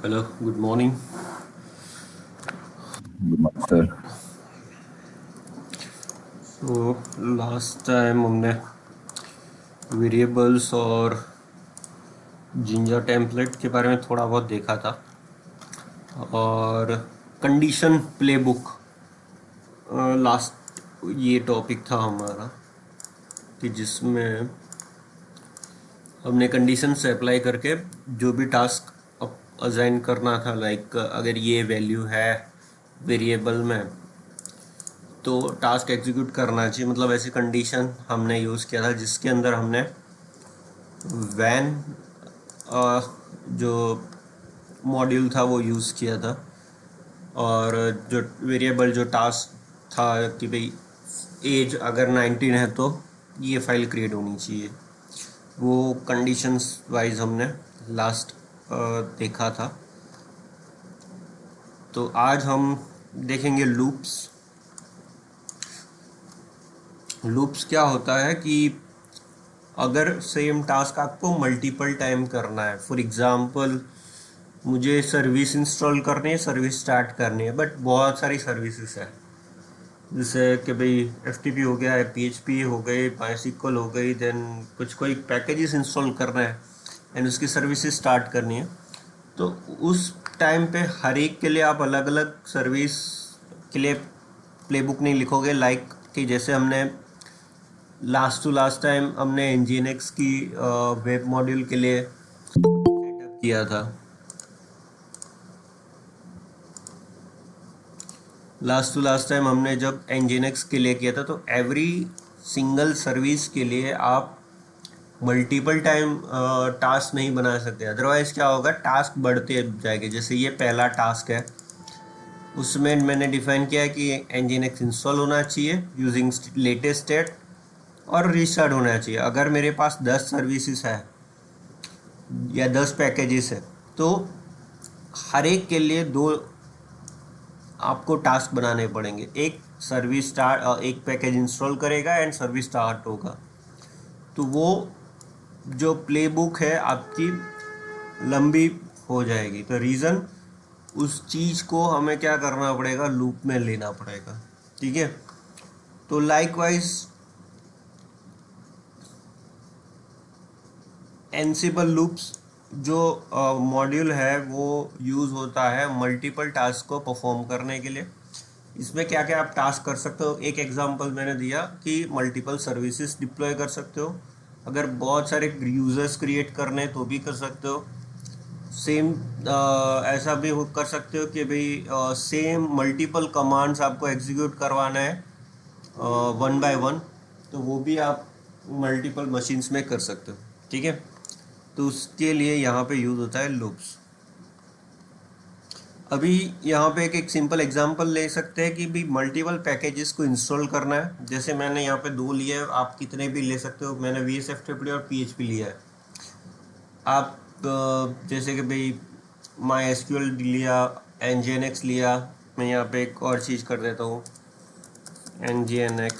Hello, good morning. Good morning sir. तो last time हमने variables और जिंजर टेम्पलेट के बारे में थोड़ा बहुत देखा था, और कंडीशन प्लेबुक लास्ट ये टॉपिक था हमारा, कि जिसमें हमने कंडीशन से अप्लाई करके जो भी टास्क असाइन करना था, लाइक अगर ये वैल्यू है वेरिएबल में तो टास्क एग्जीक्यूट करना चाहिए, मतलब ऐसी कंडीशन हमने यूज़ किया था जिसके अंदर हमने वैन जो मॉड्यूल था वो यूज़ किया था, और जो वेरिएबल जो टास्क था कि भाई एज अगर 19 है तो ये फाइल क्रिएट होनी चाहिए, वो कंडीशंस वाइज हमने लास्ट देखा था। तो आज हम देखेंगे लूप्स। लूप्स क्या होता है कि अगर सेम टास्क आपको मल्टीपल टाइम करना है, फॉर एग्जांपल मुझे सर्विस इंस्टॉल करनी है, सर्विस स्टार्ट करनी है, बट बहुत सारी सर्विसेज है, जैसे कि भाई एफ हो गया है, PHP हो गई, MySQL हो गई, देन कुछ कोई पैकेजेस इंस्टॉल करना है एंड उसकी सर्विसेज स्टार्ट करनी है। तो उस टाइम पे हर एक के लिए आप अलग अलग सर्विस के लिए प्लेबुक नहीं लिखोगे, लाइक कि जैसे हमने लास्ट टू लास्ट टाइम हमने Nginx की वेब मॉड्यूल के लिए सेटअप किया था। लास्ट टू लास्ट टाइम हमने जब Nginx के लिए किया था, तो एवरी सिंगल सर्विस के लिए आप मल्टीपल टाइम टास्क नहीं बना सकते, अदरवाइज क्या होगा, टास्क बढ़ते जाएंगे। जैसे ये पहला टास्क है, उसमें मैंने डिफाइन किया है कि Nginx इंस्टॉल होना चाहिए यूजिंग लेटेस्ट स्टेट और रीस्टार्ट होना चाहिए। अगर मेरे पास 10 सर्विसेज है या 10 पैकेजेस है, तो हर एक के लिए दो आपको टास्क बनाने पड़ेंगे। एक सर्विस स्टार्ट, एक पैकेज इंस्टॉल करेगा एंड सर्विस स्टार्ट होगा, तो वो जो प्लेबुक है आपकी लंबी हो जाएगी। तो रीज़न, उस चीज़ को हमें क्या करना पड़ेगा, लूप में लेना पड़ेगा। ठीक है। तो लाइकवाइज एनसिबल लूप्स जो मॉड्यूल है वो यूज़ होता है मल्टीपल टास्क को परफॉर्म करने के लिए। इसमें क्या क्या आप टास्क कर सकते हो, एक एग्जांपल मैंने दिया कि मल्टीपल सर्विसेज डिप्लॉय कर सकते हो, अगर बहुत सारे यूज़र्स क्रिएट करने तो भी कर सकते हो। सेम ऐसा भी कर सकते हो कि भाई सेम मल्टीपल कमांड्स आपको एग्जीक्यूट करवाना है वन बाय वन, तो वो भी आप मल्टीपल मशीन्स में कर सकते हो। ठीक है। तो उसके लिए यहाँ पे यूज़ होता है लूप्स। अभी यहाँ पे एक सिंपल एग्जांपल ले सकते हैं कि भी मल्टीपल पैकेजेस को इंस्टॉल करना है। जैसे मैंने यहाँ पे दो लिए है, आप कितने भी ले सकते हो। मैंने VSFTP और PHP लिया है। आप जैसे कि भाई MySQL लिया, Nginx लिया। मैं यहाँ पे एक और चीज़ कर देता हूँ, Nginx।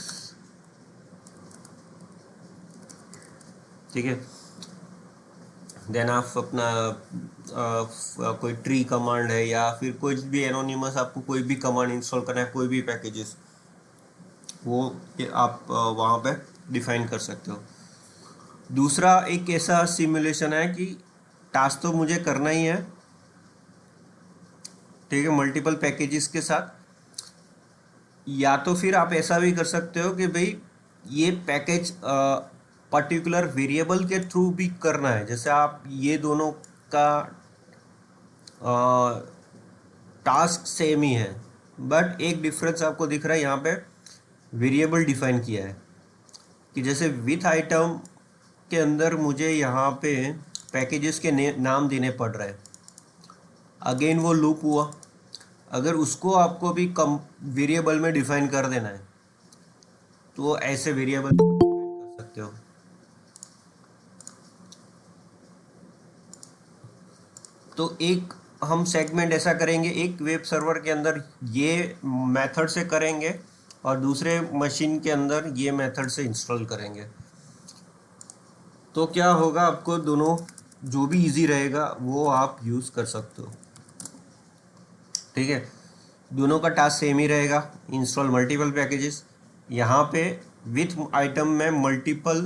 ठीक है। देन आप अपना कोई ट्री कमांड है या फिर कुछ भी एनोनिमस, आपको कोई भी कमांड इंस्टॉल करना है, कोई भी पैकेजेस, वो ये आप वहाँ पे डिफाइन कर सकते हो। दूसरा एक ऐसा सिमुलेशन है कि टास्क तो मुझे करना ही है, ठीक है, मल्टीपल पैकेजेस के साथ। या तो फिर आप ऐसा भी कर सकते हो कि भाई ये पैकेज पर्टिकुलर वेरिएबल के थ्रू भी करना है। जैसे आप ये दोनों का टास्क सेम ही है, बट एक डिफरेंस आपको दिख रहा है यहाँ पे, वेरिएबल डिफाइन किया है कि जैसे विथ आइटम के अंदर मुझे यहाँ पे पैकेजेस के नाम देने पड़ रहे हैं। अगेन वो लूप हुआ, अगर उसको आपको भी कम वेरिएबल में डिफाइन कर देना है तो ऐसे वेरिएबल कर सकते हो। तो एक हम सेगमेंट ऐसा करेंगे, एक वेब सर्वर के अंदर ये मेथड से करेंगे और दूसरे मशीन के अंदर ये मेथड से इंस्टॉल करेंगे। तो क्या होगा, आपको दोनों जो भी इजी रहेगा वो आप यूज़ कर सकते हो। ठीक है, दोनों का टास्क सेम ही रहेगा, इंस्टॉल मल्टीपल पैकेजेस। यहाँ पे विथ आइटम में मल्टीपल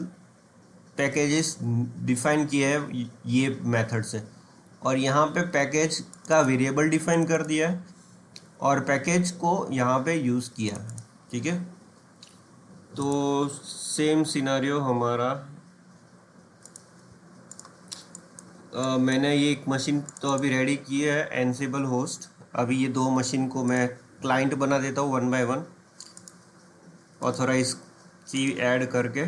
पैकेजेस डिफाइन किया है ये मेथड से, और यहाँ पे पैकेज का वेरिएबल डिफाइन कर दिया है और पैकेज को यहाँ पे यूज़ किया है। ठीक है, तो सेम सिनारियो हमारा मैंने ये एक मशीन तो अभी रेडी की है एनसेबल होस्ट। अभी ये दो मशीन को मैं क्लाइंट बना देता हूँ 1 बाय 1 ऑथोराइज की ऐड करके।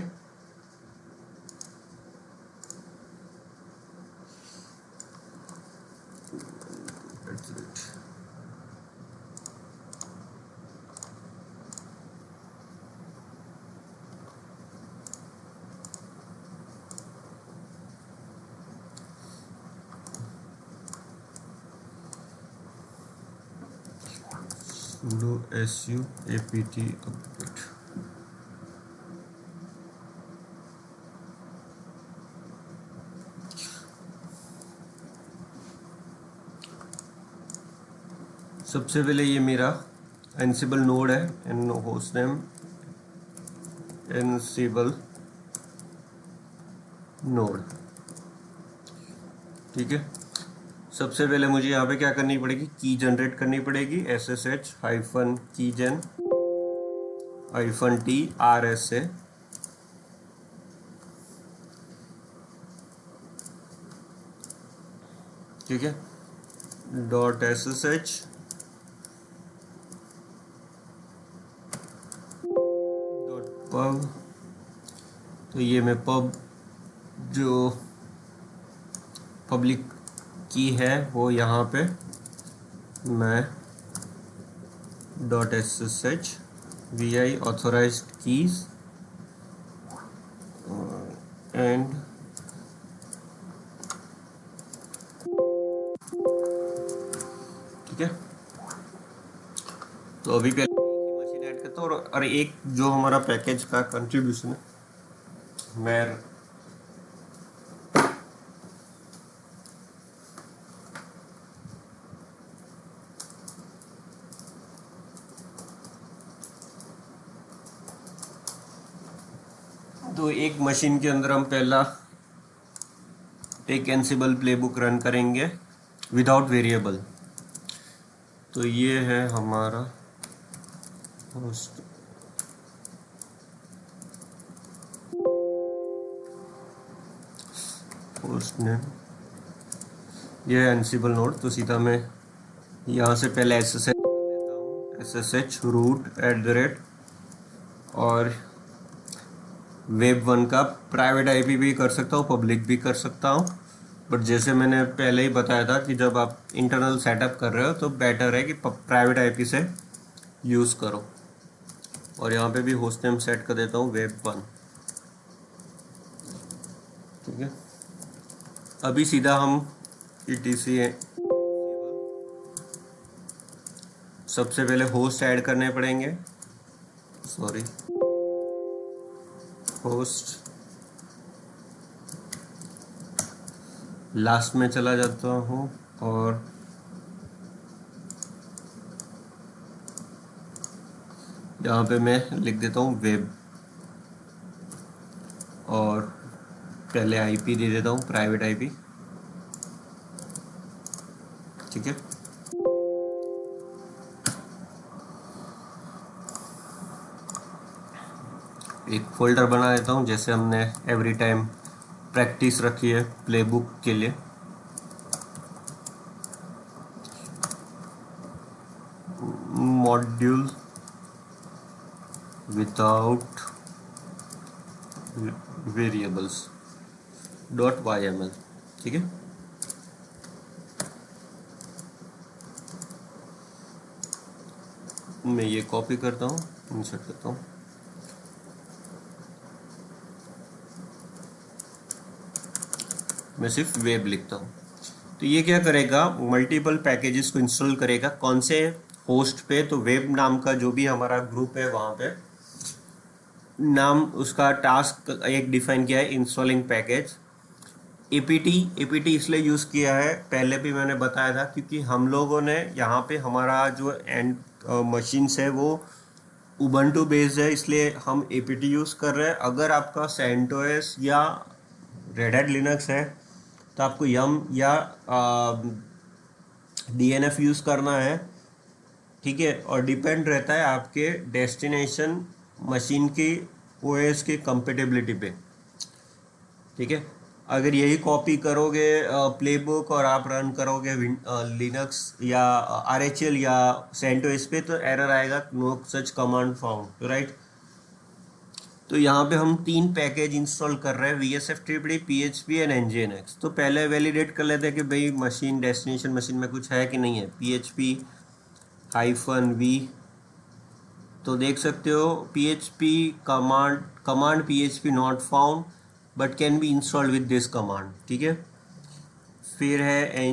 sudo su apt update। सबसे पहले ये मेरा एनसेबल नोड है, एन होस्ट नेम एनसेबल नोड। ठीक है, सबसे पहले मुझे यहाँ पे क्या करनी पड़ेगी, की जनरेट करनी पड़ेगी, SSH hyphen keygen hyphen T RS से। ठीक है, .ssh .pub। तो ये मैं पब जो पब्लिक की है वो यहाँ पे मैं .ssh vi authorized keys and ठीक है। तो अभी पहले मशीन ऐड करता हूँ और एक जो हमारा पैकेज का कंट्रीब्यूशन है मैं तो एक मशीन के अंदर हम पहला एक एनसेबल प्लेबुक रन करेंगे विदाउट वेरिएबल। तो ये है हमारा होस्ट नेम, ये है एनसेबल नोड। तो सीधा मैं यहाँ से पहले SSH लेता हूँ, SSH root और वेब1 का प्राइवेट IP भी कर सकता हूँ, पब्लिक भी कर सकता हूँ, बट जैसे मैंने पहले ही बताया था कि जब आप इंटरनल सेटअप कर रहे हो तो बेटर है कि प्राइवेट IP से यूज़ करो। और यहाँ पे भी होस्ट नेम सेट कर देता हूँ वेब1। ठीक है, अभी सीधा हम etc सबसे पहले होस्ट ऐड करने पड़ेंगे, सॉरी होस्ट लास्ट में चला जाता हूँ और यहाँ पे मैं लिख देता हूँ वेब और पहले IP दे देता हूँ प्राइवेट IP। ठीक है, एक फोल्डर बना देता हूँ जैसे हमने एवरी टाइम प्रैक्टिस रखी है प्लेबुक के लिए। Module without variables .yml। ठीक है, मैं ये कॉपी करता हूँ, इंसर्ट करता हूँ। मैं सिर्फ वेब लिखता हूँ। तो ये क्या करेगा, मल्टीपल पैकेजेस को इंस्टॉल करेगा। कौन से होस्ट पे, तो वेब नाम का जो भी हमारा ग्रुप है वहाँ पे नाम उसका टास्क एक डिफाइन किया है इंस्टॉलिंग पैकेज। एपीटी इसलिए यूज़ किया है, पहले भी मैंने बताया था, क्योंकि हम लोगों ने यहाँ पे हमारा जो एंड मशीन्स है वो उबंटू बेस्ड है, इसलिए हम एपीटी यूज़ कर रहे हैं। अगर आपका सेंटोस या रेड हैट लिनक्स है तो आपको यम या डीएनएफ यूज़ करना है, ठीक है। और डिपेंड रहता है आपके डेस्टिनेशन मशीन की ओएस की कंपेटेबिलिटी पे, ठीक है। अगर यही कॉपी करोगे प्लेबुक और आप रन करोगे लिनक्स या आरएचएल या सेंटोस पे, तो एरर आएगा, no such command found, right. तो यहाँ पे हम 3 पैकेज इंस्टॉल कर रहे हैं, V S F triple P H P and NGNX. तो पहले वैलिडेट कर लेते हैं कि भाई मशीन डेस्टिनेशन मशीन में कुछ है कि नहीं है। पी एच पी -v, तो देख सकते हो P H P command P H P not found but can be installed with this command, ठीक है। फिर है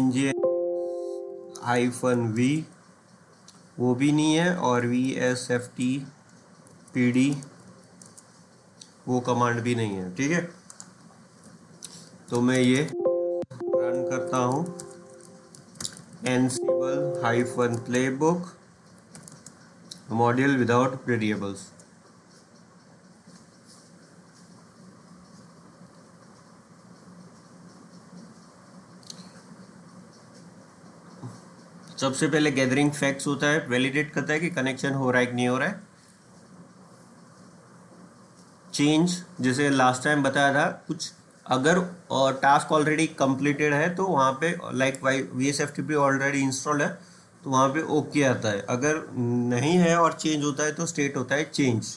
-v, वो भी नहीं है, और we S F T P D, वो कमांड भी नहीं है, ठीक है। तो मैं ये रन करता हूँ, ansible -playbook module without variables। सबसे पहले गैदरिंग फैक्ट्स होता है, वैलिडेट करता है कि कनेक्शन हो रहा है कि नहीं हो रहा है। चेंज, जैसे लास्ट टाइम बताया था, कुछ अगर टास्क ऑलरेडी कंप्लीटेड है तो वहाँ पे like we S F T P already installed है तो वहाँ पे ओके आता है। अगर नहीं है और चेंज होता है तो स्टेट होता है चेंज।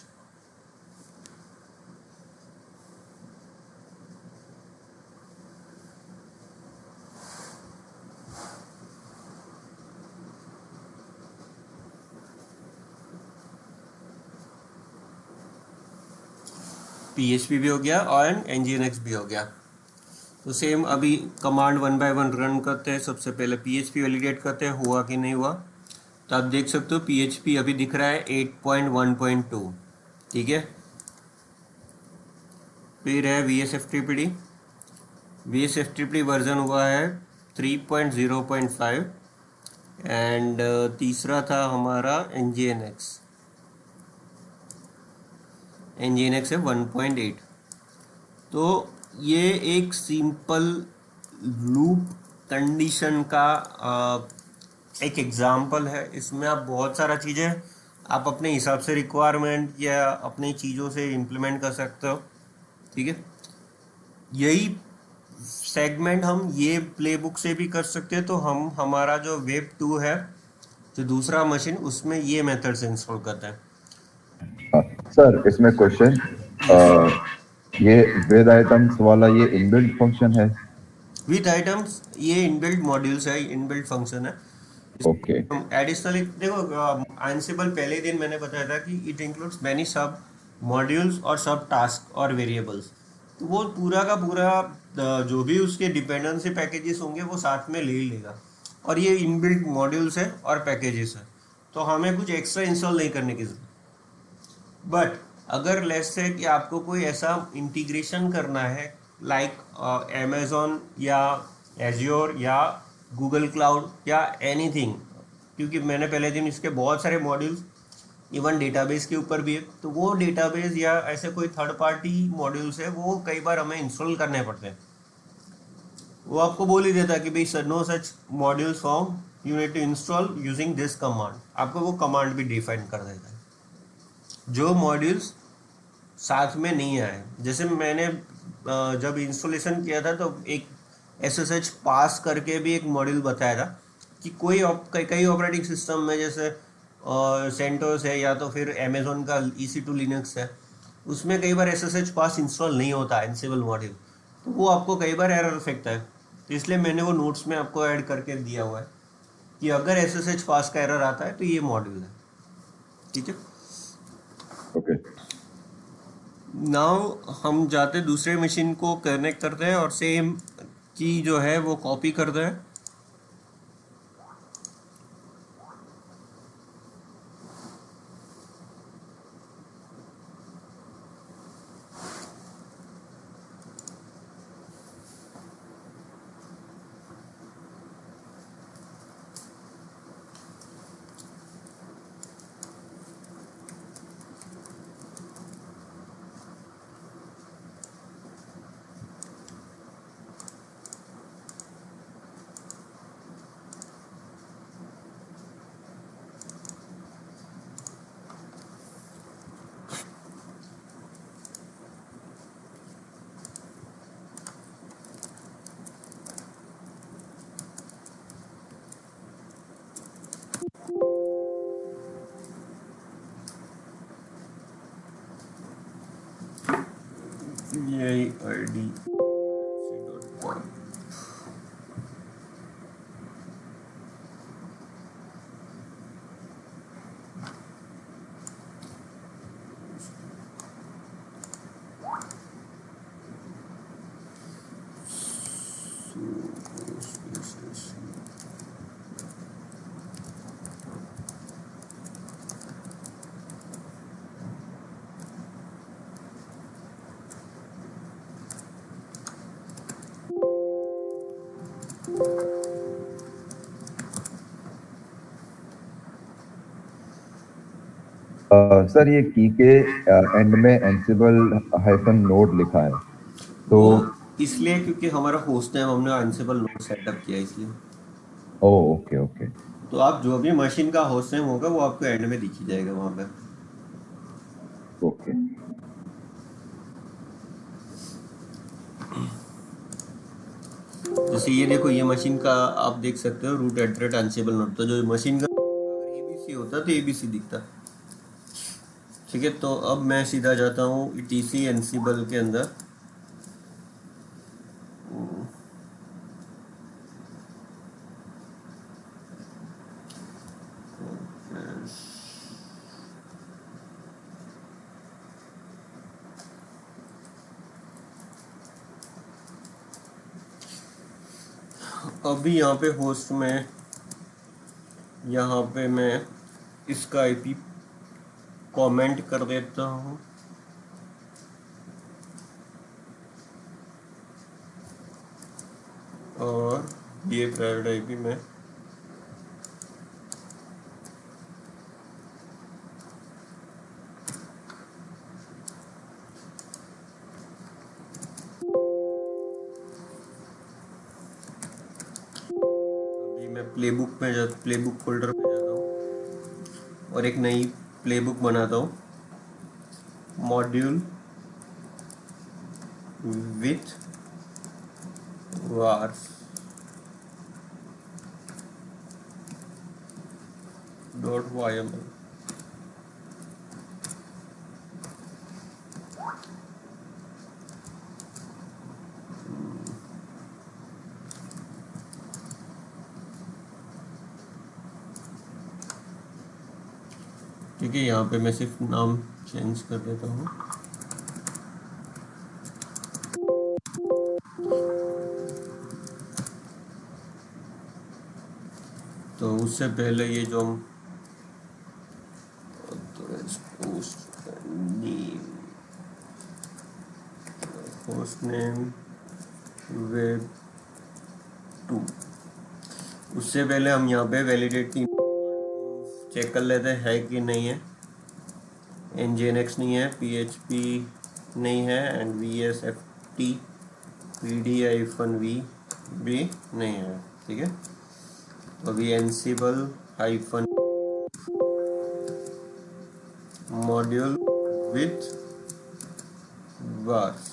पीएचपी भी हो गया और एनजीएनएक्स भी हो गया। तो सेम अभी कमांड 1 बाय 1 रन करते हैं। सबसे पहले पीएचपी वैलिडेट करते हैं हुआ कि नहीं हुआ। तो आप देख सकते हो पीएचपी अभी दिख रहा है 8.1.2, ठीक है। फिर है we S F T P D, we S F T P D version हुआ है 3.0.5, एंड तीसरा था हमारा एनजीएनएक्स, एनजीएनएक्स है 1.8। तो ये एक सिंपल लूप कंडीशन का एक एग्जाम्पल है। इसमें आप बहुत सारा चीज़ें आप अपने हिसाब से रिक्वायरमेंट या अपनी चीज़ों से इम्प्लीमेंट कर सकते हो, ठीक है। यही सेगमेंट हम ये प्लेबुक से भी कर सकते हैं। तो हम हमारा जो वेब 2 है, जो दूसरा मशीन, उसमें ये मेथड से इंस्टॉल करते हैं। सर इसमें क्वेश्चन, ये विद आइटम्स वाला ये इनबिल्ट फंक्शन है? विद आइटम्स ये इनबिल्ट मॉड्यूल्स है, इनबिल्ट फंक्शन है। ओके एडिशनली देखो, एंसिबल पहले दिन मैंने बताया था कि इट इंक्लूड्स मैनी सब मॉड्यूल्स और सब टास्क और वेरिएबल्स। तो वो पूरा का पूरा जो भी उसके डिपेंडेंसी पैकेजेस होंगे वो साथ में ले ही लेगा। और ये इनबिल्ट मॉड्यूल्स है और पैकेजेस है, तो हमें कुछ एक्स्ट्रा इंस्टॉल नहीं करने की जरूरत। बट अगर लेट्स से कि आपको कोई ऐसा इंटीग्रेशन करना है लाइक अमेजोन या एज्योर या गूगल क्लाउड या एनीथिंग, क्योंकि मैंने पहले दिन इसके बहुत सारे मॉड्यूल्स इवन डेटाबेस के ऊपर भी है, तो वो डेटाबेस या ऐसे कोई थर्ड पार्टी मॉड्यूल्स है वो कई बार हमें इंस्टॉल करने पड़ते हैं। वो आपको बोल ही देता है कि भाई sir no such modules form, you need to install using this command. आपको वो कमांड भी डिफाइन कर देता है जो मॉड्यूल्स साथ में नहीं आए। जैसे मैंने जब इंस्टॉलेशन किया था तो एक SSH पास करके भी एक मॉड्यूल बताया था कि कई ऑपरेटिंग सिस्टम में, जैसे सेंटोस है या तो फिर अमेजोन का EC2 लिनक्स है, उसमें कई बार SSH पास इंस्टॉल नहीं होता एनसिबल मॉड्यूल, तो वो आपको कई बार एरर फेंकता है। तो इसलिए मैंने वो नोट्स में आपको ऐड करके दिया हुआ है कि अगर SSH पास का एरर आता है तो ये मॉड्यूल है, ठीक है। ओके नाउ हम जाते दूसरे मशीन को कनेक्ट करते हैं और सेम की जो है वो कॉपी करते हैं। सर ये की के एंड में एंसिबल हाइफन नोड लिखा है तो वो इसलिए क्योंकि हमारा होस्ट नेम हमने एंसिबल नोड सेटअप किया इसलिए। ओ ओके ओके तो आप जो भी मशीन का होस्ट नेम होगा वो आपको एंड में दिखी जाएगा वहां पे। ओके जैसे ये देखो, ये मशीन का आप देख सकते हो रूट एट एंसिबल नोड। तो जो मशीन का अगर एबीसी होता तो एबीसी दिखता। ठीक है, तो अब मैं सीधा जाता हूँ ईटीसी एंसिबल के अंदर। अभी यहाँ पे होस्ट में, यहाँ पे मैं इसका आईपी कमेंट कर देता हूँ। और ये प्राइवेट आईपी में अभी मैं प्लेबुक फोल्डर में जाता हूँ और एक नई प्लेबुक बनाता हूँ, मॉड्यूल विथ वार्स डॉट वाईएमएल। ठीक है, यहाँ पे मैं सिर्फ नाम चेंज कर देता हूँ। तो उससे पहले ये जो हम होस्ट नेम वेब 2, उससे पहले हम यहाँ पे वैलिडेट की चेक कर लेते हैं है कि नहीं है। nginx नहीं है, php नहीं है, एंड vsft pd-v भी नहीं है। ठीक है, तो अभी Ansible hyphen module with vars,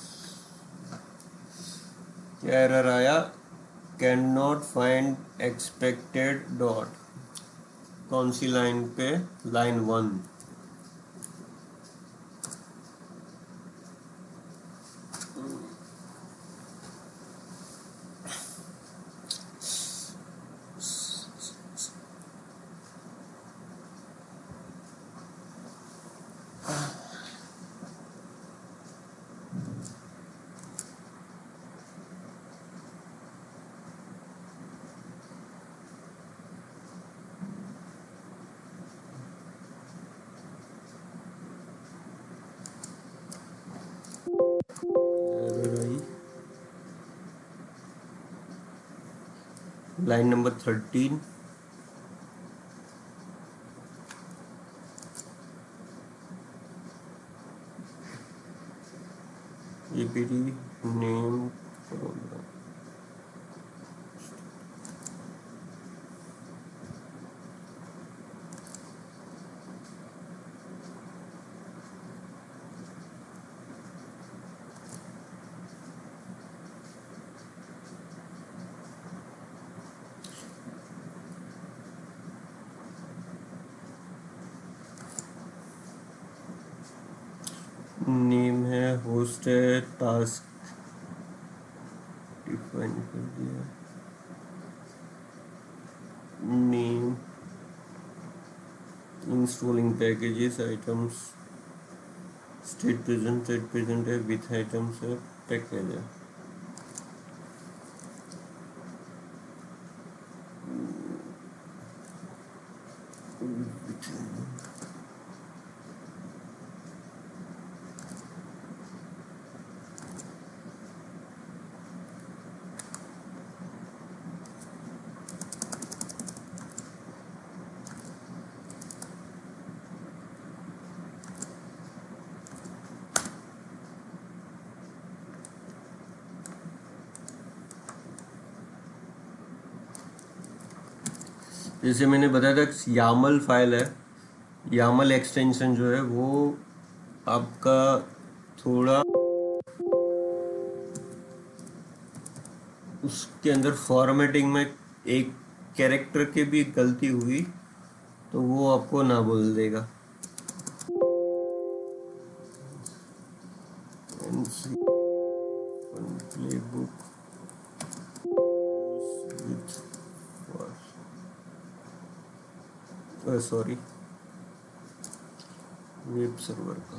क्या एरर आया, can not find expected dot. कौन सी लाइन पे, लाइन 1। एरर आई line number 13। APD name name है, होस्ट है, टास्क डिफाइन कर दिया, name, installing packages, items, state present है, विथ आइटम्स है, पैकेज है। जैसे मैंने बताया था यामल फाइल है, यामल एक्सटेंशन जो है वो आपका थोड़ा उसके अंदर फॉर्मेटिंग में एक कैरेक्टर की भी गलती हुई तो वो आपको ना बोल देगा। प्लेबुक सॉरी, वेब सर्वर का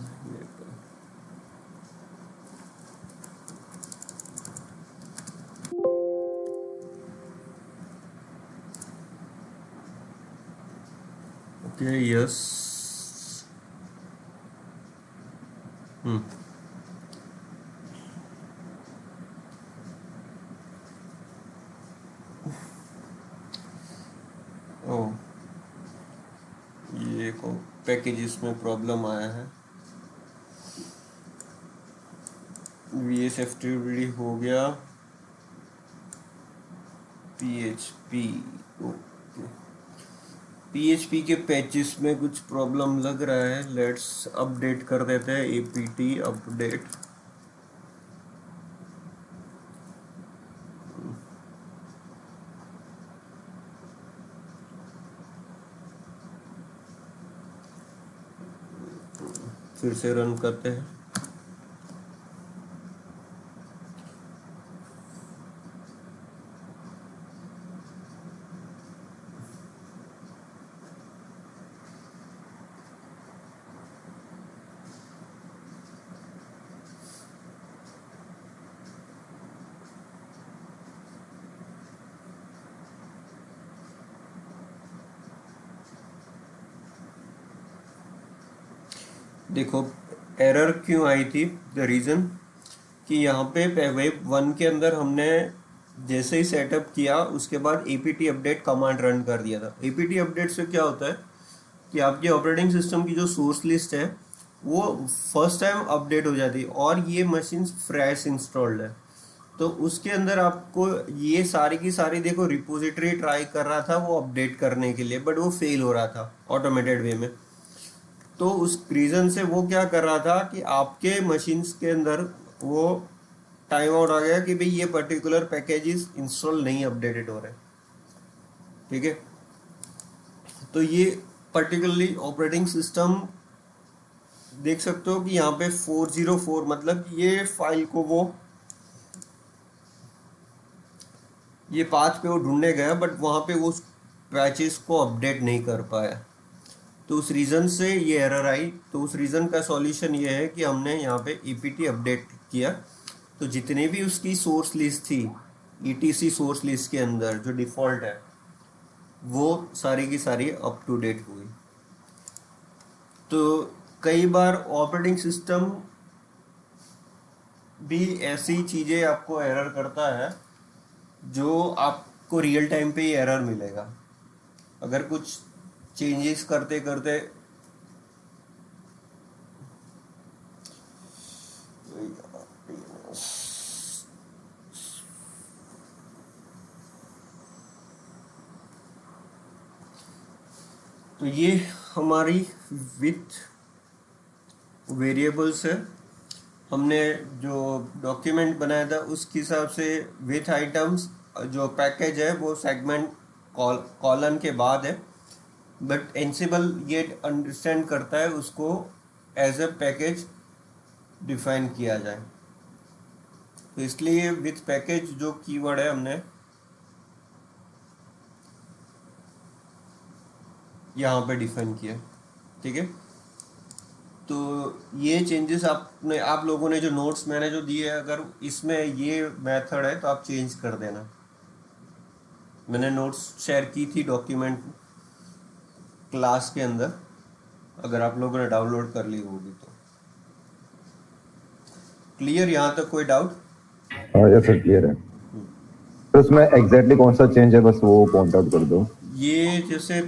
ओके, यस। ओ, ये को पैकेजेस में प्रॉब्लम आया है। VSFTD हो गया, PHP, ओके। PHP के पैचेस में कुछ प्रॉब्लम लग रहा है, लेट्स अपडेट कर देते हैं, APT अपडेट। फिर से रन करते हैं। देखो एरर क्यों आई थी, द रीज़न कि यहाँ पे वेब 1 के अंदर हमने जैसे ही सेटअप किया उसके बाद APT अपडेट कमांड रन कर दिया था। APT अपडेट से क्या होता है कि आपके ऑपरेटिंग सिस्टम की जो सोर्स लिस्ट है वो फर्स्ट टाइम अपडेट हो जाती है और ये मशीन फ्रेश इंस्टॉल्ड है, तो उसके अंदर आपको ये सारी की सारी, देखो रिपोजिटरी ट्राई कर रहा था वो अपडेट करने के लिए बट वो फेल हो रहा था ऑटोमेटेड वे में। तो उस रीज़न से वो क्या कर रहा था कि आपके मशीन्स के अंदर वो टाइम आउट आ गया कि भाई ये पर्टिकुलर पैकेजेस इंस्टॉल नहीं अपडेटेड हो रहे, ठीक है। तो ये पर्टिकुलरली ऑपरेटिंग सिस्टम देख सकते हो कि यहाँ पे 404 मतलब ये फाइल को वो ये पाथ पे वो ढूंढने गया बट वहाँ पे वो पैचेस को अपडेट नहीं कर पाया, तो उस रीज़न से ये एरर आई। तो उस रीज़न का सॉल्यूशन ये है कि हमने यहाँ पे EPT अपडेट किया, तो जितने भी उसकी सोर्स लिस्ट थी ETC सोर्स लिस्ट के अंदर जो डिफ़ॉल्ट है वो सारी की सारी अप टू डेट हुई। तो कई बार ऑपरेटिंग सिस्टम भी ऐसी चीज़ें आपको एरर करता है जो आपको रियल टाइम पे ही एरर मिलेगा अगर कुछ चेंजेस करते करते। तो ये हमारी विथ वेरिएबल्स है, हमने जो डॉक्यूमेंट बनाया था उसके हिसाब से विथ आइटम्स जो पैकेज है वो सेगमेंट कॉलन के बाद है, बट एंसिबल ये अंडरस्टैंड करता है उसको एज ए पैकेज डिफाइन किया जाए, तो इसलिए विथ पैकेज जो कीवर्ड है हमने यहाँ पे डिफाइन किया, ठीक है। तो ये चेंजेस आप लोगों ने जो नोट्स मैंने जो दिए, अगर इसमें ये मेथड है तो आप चेंज कर देना। मैंने नोट्स शेयर की थी डॉक्यूमेंट क्लास के अंदर, अगर आप लोगों ने डाउनलोड कर ली होगी तो। क्लियर यहाँ तक कोई डाउट? हाँ यस सर क्लियर है। तो उसमें एग्जैक्टली कौन सा चेंज है बस वो पॉइंट आउट कर दो। ये जैसे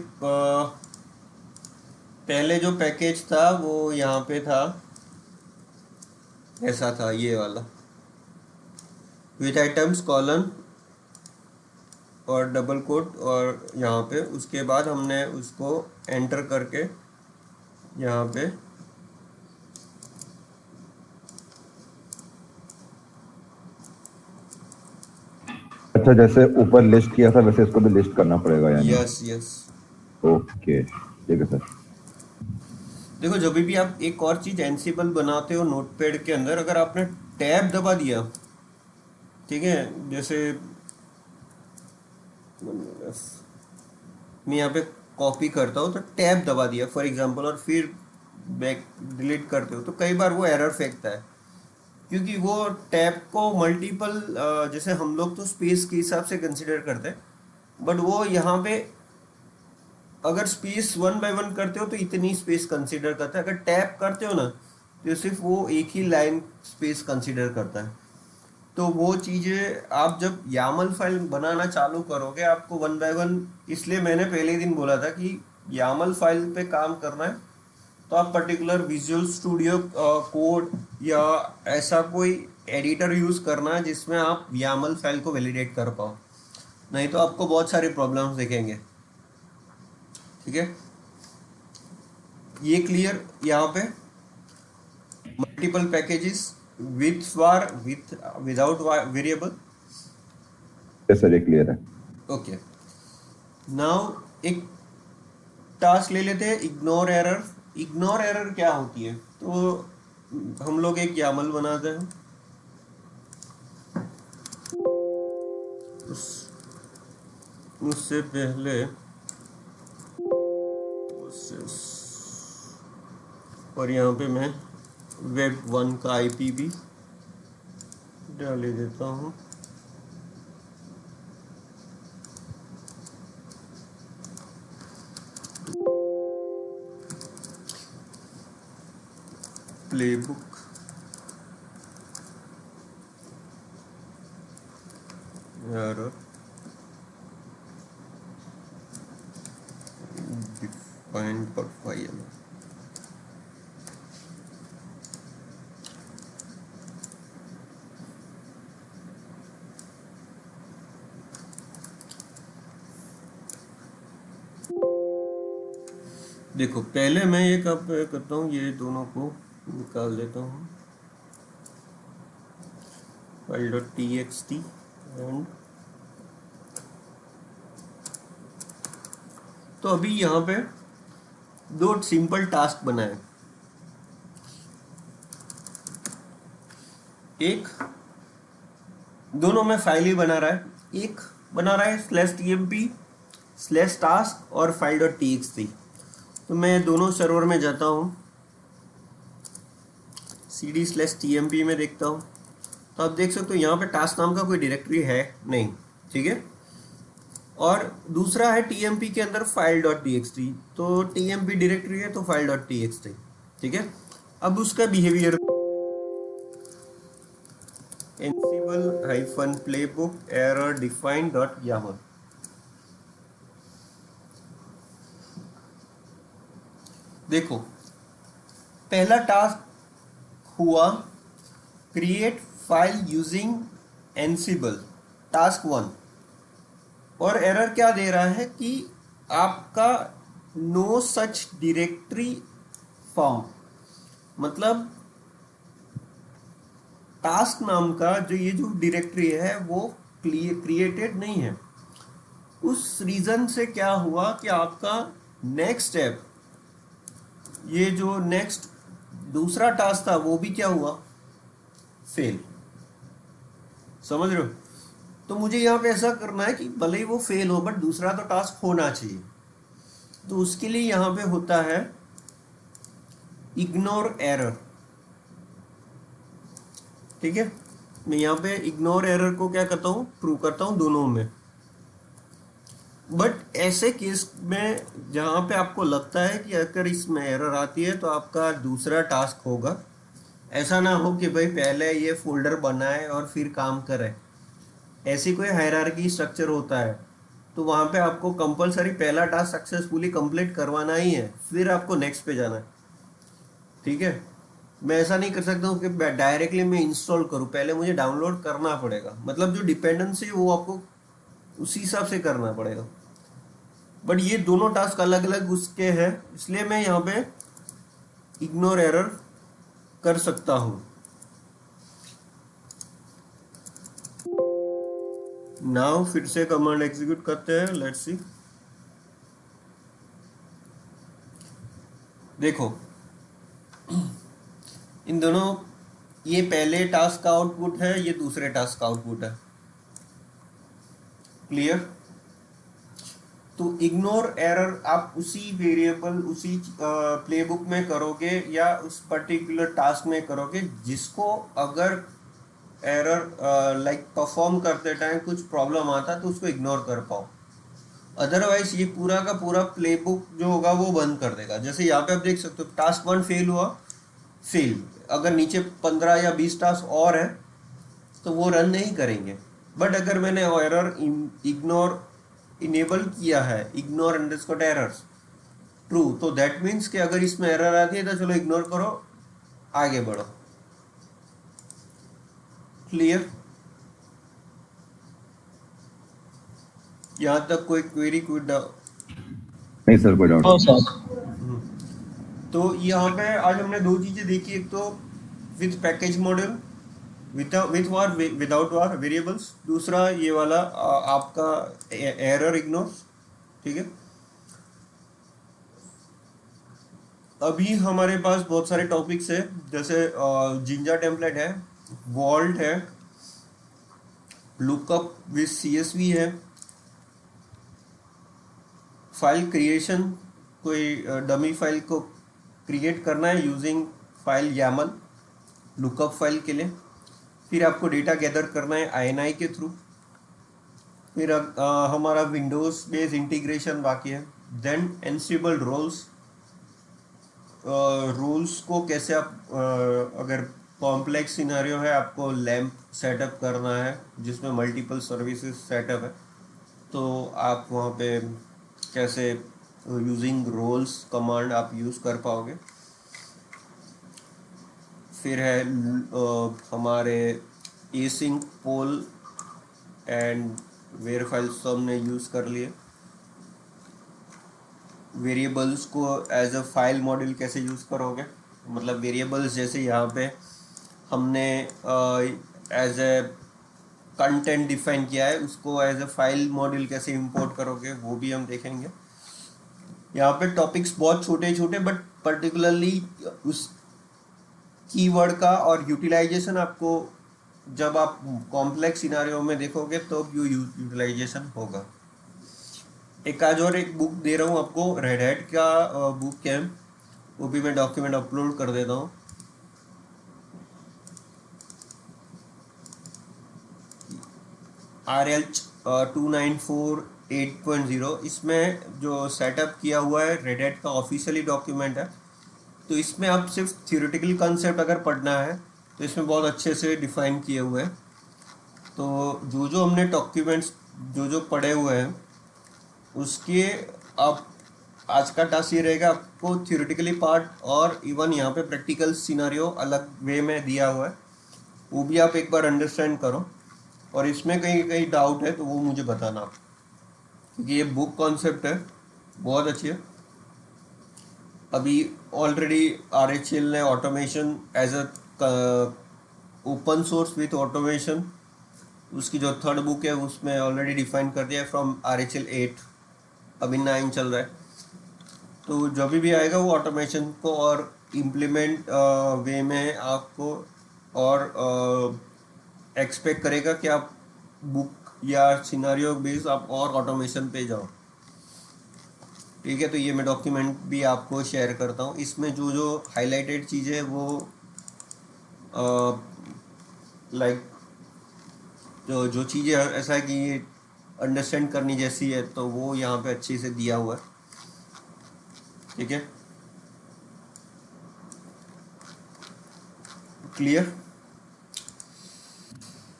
पहले जो पैकेज था वो यहाँ पे था, ऐसा था ये वाला, विथ आइटम्स कॉलन और डबल कोट और यहाँ पे, उसके बाद हमने उसको एंटर करके यहाँ पे अच्छा जैसे ऊपर लिस्ट किया था वैसे इसको भी लिस्ट करना पड़ेगा यानी। Yes yes. ओके ठीक है सर। देखो जब भी आप एक और चीज एनसीबल बनाते हो नोटपैड के अंदर, अगर आपने टैब दबा दिया, ठीक है, जैसे मैं यहाँ पे कॉपी करता हूँ तो टैब दबा दिया फॉर एग्जांपल, और फिर बैक डिलीट करते हो तो कई बार वो एरर फेंकता है, क्योंकि वो टैब को मल्टीपल, जैसे हम लोग तो स्पेस के हिसाब से कंसिडर करते हैं, बट वो यहाँ पे अगर स्पेस वन बाय वन करते हो तो इतनी स्पेस कंसिडर करता है, अगर टैप करते हो ना तो सिर्फ वो एक ही लाइन स्पेस कंसिडर करता है। तो वो चीज़ें आप जब यामल फाइल बनाना चालू करोगे आपको वन बाय वन, इसलिए मैंने पहले ही दिन बोला था कि यामल फाइल पे काम करना है तो आप पर्टिकुलर विजुअल स्टूडियो कोड या ऐसा कोई एडिटर यूज़ करना है जिसमें आप यामल फाइल को वैलिडेट कर पाओ, नहीं तो आपको बहुत सारे प्रॉब्लम्स दिखेंगे, ठीक है। ये क्लियर यहाँ पे multiple packages with var with without variable. Yes sir ये क्लियर है। ओके, नाउ एक टास्क ले लेते हैं इग्नोर एरर। इग्नोर एरर क्या होती है, तो हम लोग एक यामल बनाते हैं, उससे पहले और यहाँ पे मैं वेब 1 का आईपी भी डाल देता हूँ। Playbook error defined file. देखो पहले मैं ये कब करता हूँ, ये दोनों को निकाल देता हूँ, file.txt एंड, तो अभी यहाँ पे दो सिंपल टास्क बनाए, एक दोनों में फाइल ही बना रहा है, एक बना रहा है /tmp/task और file.txt। तो मैं दोनों सर्वर में जाता हूँ, cd/tmp में देखता हूँ, तो आप देख सकते हो यहाँ पे टास्क नाम का कोई डायरेक्टरी है नहीं, ठीक है। और दूसरा है टीएमपी के अंदर file.txt, तो टीएमपी डायरेक्टरी है तो file.txt, ठीक है। अब उसका बिहेवियर ansible-playbook error define.yaml। देखो पहला टास्क हुआ क्रिएट फाइल यूजिंग एनसिबल, टास्क 1, और एरर क्या दे रहा है कि आपका नो सच डायरेक्टरी फाउंड, मतलब टास्क नाम का जो ये जो डायरेक्टरी है वो क्रिएटेड नहीं है। उस रीजन से क्या हुआ कि आपका नेक्स्ट स्टेप, ये जो नेक्स्ट दूसरा टास्क था वो भी क्या हुआ, फेल। समझ रहे हो? तो मुझे यहाँ पे ऐसा करना है कि भले ही वो फेल हो बट दूसरा तो टास्क होना चाहिए। तो उसके लिए यहाँ पे होता है इग्नोर एरर। ठीक है, मैं यहाँ पे इग्नोर एरर को क्या करता हूँ, प्रूव करता हूँ दोनों में। बट ऐसे केस में जहाँ पे आपको लगता है कि अगर इसमें एरर आती है तो आपका दूसरा टास्क होगा, ऐसा ना हो कि भाई पहले ये फोल्डर बनाए और फिर काम करे, ऐसी कोई हायरार्की स्ट्रक्चर होता है तो वहाँ पे आपको कंपलसरी पहला टास्क सक्सेसफुली कंप्लीट करवाना ही है, फिर आपको नेक्स्ट पे जाना है। ठीक है, मैं ऐसा नहीं कर सकता हूँ कि डायरेक्टली मैं इंस्टॉल करूँ, पहले मुझे डाउनलोड करना पड़ेगा। मतलब जो डिपेंडेंसी है वो आपको उसी हिसाब से करना पड़ेगा। बट ये दोनों टास्क अलग अलग उसके हैं, इसलिए मैं यहाँ पे इग्नोर एरर कर सकता हूँ। नाउ फिर से कमांड एग्जीक्यूट करते हैं, लेट्स सी। देखो इन दोनों, ये पहले टास्क का आउटपुट है, ये दूसरे टास्क का आउटपुट है। क्लियर? तो इग्नोर एरर आप उसी वेरिएबल, उसी प्लेबुक में करोगे या उस पर्टिकुलर टास्क में करोगे जिसको अगर एरर लाइक परफॉर्म करते टाइम कुछ प्रॉब्लम आता तो उसको इग्नोर कर पाओ। अदरवाइज ये पूरा का पूरा प्लेबुक जो होगा वो बंद कर देगा। जैसे यहाँ पे आप देख सकते हो टास्क 1 फेल हुआ, फेल। अगर नीचे 15 या 20 टास्क और है तो वो रन नहीं करेंगे। बट अगर मैंने एरर इग्नोर इनेबल किया है, इग्नोर अंडरस्कोर एरर्स ट्रू, तो दैट मीन्स कि अगर इसमें एरर आती है तो चलो इग्नोर करो, आगे बढ़ो। क्लियर? यहाँ तक कोई क्वेरी, कोई नहीं सर, कोई डाउट हाँ नहीं। सर। तो यहाँ पे आज हमने दो चीजें देखी, एक तो with package model, with war without war variables, दूसरा ये वाला आपका एरर इग्नोर। ठीक है, अभी हमारे पास बहुत सारे टॉपिक्स है, जैसे जिंजा टेम्पलेट है, वॉल्ट है, लुकअप विथ सीएसवी है, फाइल क्रिएशन, कोई डमी फाइल को क्रिएट करना है using file YAML lookup file के लिए, फिर आपको डेटा गैदर करना है INI के थ्रू, फिर हमारा विंडोज बेस्ड इंटीग्रेशन बाकी है, देन एनस्टेबल रोल्स, रूल्स को कैसे आप अगर कॉम्प्लेक्स सिनेरियो है, आपको लैम्प सेटअप करना है जिसमें मल्टीपल सर्विसेज सेटअप है, तो आप वहाँ पे कैसे यूजिंग रोल्स कमांड आप यूज़ कर पाओगे। फिर है हमारे async poll and where files तो हमने यूज़ कर लिए। वेरिएबल्स को एज अ फाइल मॉडल कैसे यूज़ करोगे, मतलब वेरिएबल्स जैसे यहाँ पे हमने एज ए कंटेंट डिफाइन किया है, उसको एज अ फाइल मॉडल कैसे इंपोर्ट करोगे वो भी हम देखेंगे। यहाँ पे टॉपिक्स बहुत छोटे छोटे बट पर्टिकुलरली उस कीवर्ड का और यूटिलाइजेशन आपको जब आप कॉम्प्लेक्स सिनारियो में देखोगे तो यूटिलाइजेशन होगा। एक आज और एक बुक दे रहा हूँ आपको, रेड हैट का बुक कैम्प, वो भी मैं डॉक्यूमेंट अपलोड कर देता हूँ। RL 294 8.0, इसमें जो सेटअप किया हुआ है रेड हैट का ऑफिशियली डॉक्यूमेंट है। तो इसमें आप सिर्फ थियोरेटिकल कंसेप्ट अगर पढ़ना है तो इसमें बहुत अच्छे से डिफाइन किए हुए हैं। तो जो जो हमने डॉक्यूमेंट्स जो जो पढ़े हुए हैं उसके आप आज का टास्क ये रहेगा, आपको थियोरेटिकली पार्ट और इवन यहाँ पे प्रैक्टिकल सिनारियो अलग वे में दिया हुआ है, वो भी आप एक बार अंडरस्टैंड करो। और इसमें कहीं कहीं डाउट है तो वो मुझे बताना, क्योंकि ये बुक कॉन्सेप्ट है, बहुत अच्छी है। अभी ऑलरेडी RHL ने automation as a open source with automation, उसकी जो थर्ड बुक है उसमें ऑलरेडी डिफाइन कर दिया है फ्रॉम RHL 8, अभी 9 चल रहा है। तो जब भी आएगा वो ऑटोमेशन को और इम्प्लीमेंट वे में आपको और एक्सपेक्ट करेगा कि आप बुक या सिनारियो बेस आप और ऑटोमेशन पे जाओ। ठीक है, तो ये मैं डॉक्यूमेंट भी आपको शेयर करता हूँ। इसमें जो जो हाईलाइटेड चीज़ें हैं वो लाइक जो जो चीज़ें ऐसा है कि ये अंडरस्टैंड करनी जैसी है, तो वो यहाँ पे अच्छे से दिया हुआ है। ठीक है, क्लियर।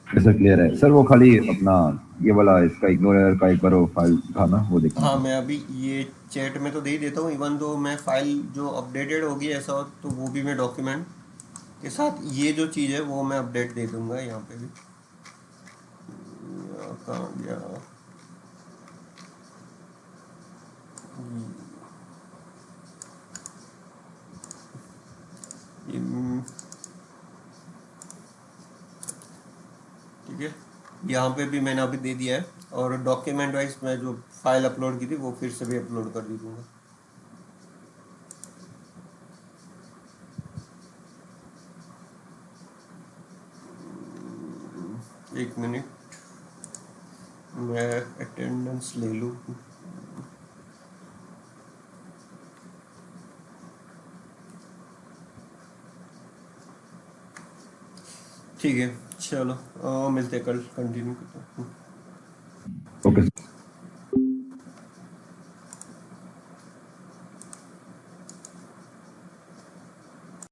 ऐसा क्लियर है सर। वो खाली अपना ये वाला इसका इग्नोर का एक बार वो फाइल दिखाना, वो देखना हाँ, था। मैं अभी ये चैट में तो दे ही देता हूँ। इवन तो मैं फाइल जो अपडेटेड होगी ऐसा हो तो वो भी मैं डॉक्यूमेंट के साथ ये जो चीज़ है वो मैं अपडेट दे दूंगा यहाँ पे भी। कहाँ गया ये, ठीक है, यहाँ पे भी मैंने अभी दे दिया है। और डॉक्यूमेंट वाइज मैं जो फाइल अपलोड की थी वो फिर से भी अपलोड कर दी दूँगा। एक मिनट, मैं अटेंडेंस ले लूँ। ठीक है, चलो मिलते हैं कल, कंटिन्यू करते हैं। ओके।